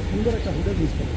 সুন্দর একটা hotel miss করে।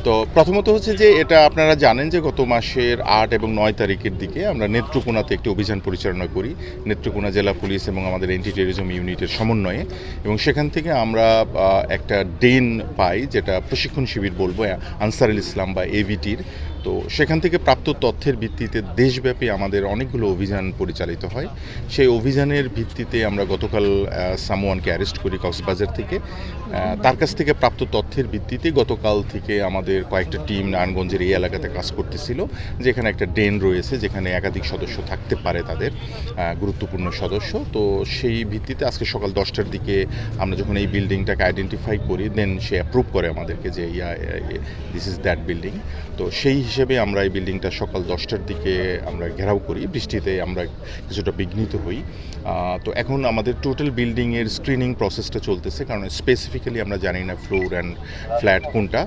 তো প্রথমত হচ্ছে যে এটা আপনারা জানেন যে গত মাসের 8 এবং 9 তারিখের দিকে আমরা নেত্রকোনাতে একটি অভিযান পরিচালনা করি নেত্রকোনা জেলা পুলিশ এবং আমাদের অ্যান্টি টেররিজম ইউনিটের সমন্বয়ে, এবং সেখান থেকে আমরা একটা ডেন পাই, যেটা প্রশিক্ষণ শিবির বলবো আনসারুল ইসলাম বা এভিটির। তো সেখান থেকে প্রাপ্ত তথ্যের ভিত্তিতে দেশব্যাপী আমাদের অনেকগুলো অভিযান পরিচালিত হয়। সেই অভিযানের ভিত্তিতে আমরা গতকাল সামওয়ানকে অ্যারেস্ট করি কক্সবাজার থেকে। তার কাছ থেকে প্রাপ্ত তথ্যের ভিত্তিতে গতকাল থেকে আমাদের কয়েকটা টিম নারায়ণগঞ্জের এই এলাকাতে কাজ করতেছিল, যেখানে একটা ডেন রয়েছে যেখানে একাধিক সদস্য থাকতে পারে, তাদের গুরুত্বপূর্ণ সদস্য। তো সেই ভিত্তিতে আজকে সকাল 10টার দিকে আমরা যখন এই বিল্ডিংটাকে আইডেন্টিফাই করি, দেন সে অ্যাপ্রুভ করে আমাদেরকে যে দিস ইজ দ্যাট বিল্ডিং। তো সেই হিসেবে আমরা এই বিল্ডিংটা সকাল 10টার দিকে আমরা ঘেরাও করি। বৃষ্টিতে আমরা কিছুটা বিঘ্নিত হই। তো এখন আমাদের টোটাল বিল্ডিংয়ের স্ক্রিনিং প্রসেসটা চলতেছে, কারণ স্পেসিফিক্যালি আমরা জানি না ফ্লোর অ্যান্ড ফ্ল্যাট কোনটা।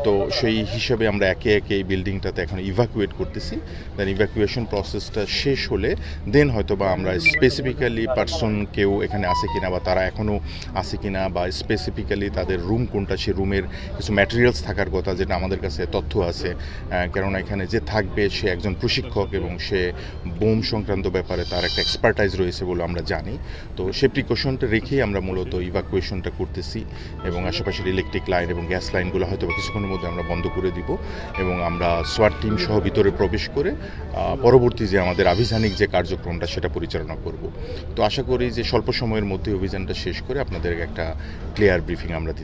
তো সেই হিসেবে আমরা একে একে এই বিল্ডিংটাতে এখন ইভাকুয়েট করতেছি। দেন ইভাকুয়েশন প্রসেসটা শেষ হলে দেন হয়তো বা আমরা স্পেসিফিক্যালি পার্সন কেউ এখানে আছে কিনা, বা তারা এখনও আছে কিনা, বা স্পেসিফিক্যালি তাদের রুম কোনটা, সে রুমের কিছু ম্যাটেরিয়ালস থাকার কথা, যেটা আমাদের কাছে তথ্য আছে। কেননা এখানে যে থাকবে সে একজন প্রশিক্ষক এবং সে বোম সংক্রান্ত ব্যাপারে তার একটা এক্সপার্টাইজ রয়েছে বলে আমরা জানি। তো সে প্রিকশনটা রেখেই আমরা মূলত ইভাকুয়েশনটা করতেছি, এবং আশেপাশের ইলেকট্রিক লাইন এবং গ্যাস লাইনগুলো হয়তো কিছুক্ষণের মধ্যে আমরা বন্ধ করে দিব, এবং আমরা সোয়াট টিম সহ ভিতরে প্রবেশ করে পরবর্তী যে আমাদের আভিযানিক যে কার্যক্রমটা সেটা পরিচালনা করব। তো আশা করি যে স্বল্প সময়ের মধ্যে অভিযানটা শেষ করে আপনাদের একটা ক্লিয়ার ব্রিফিং আমরা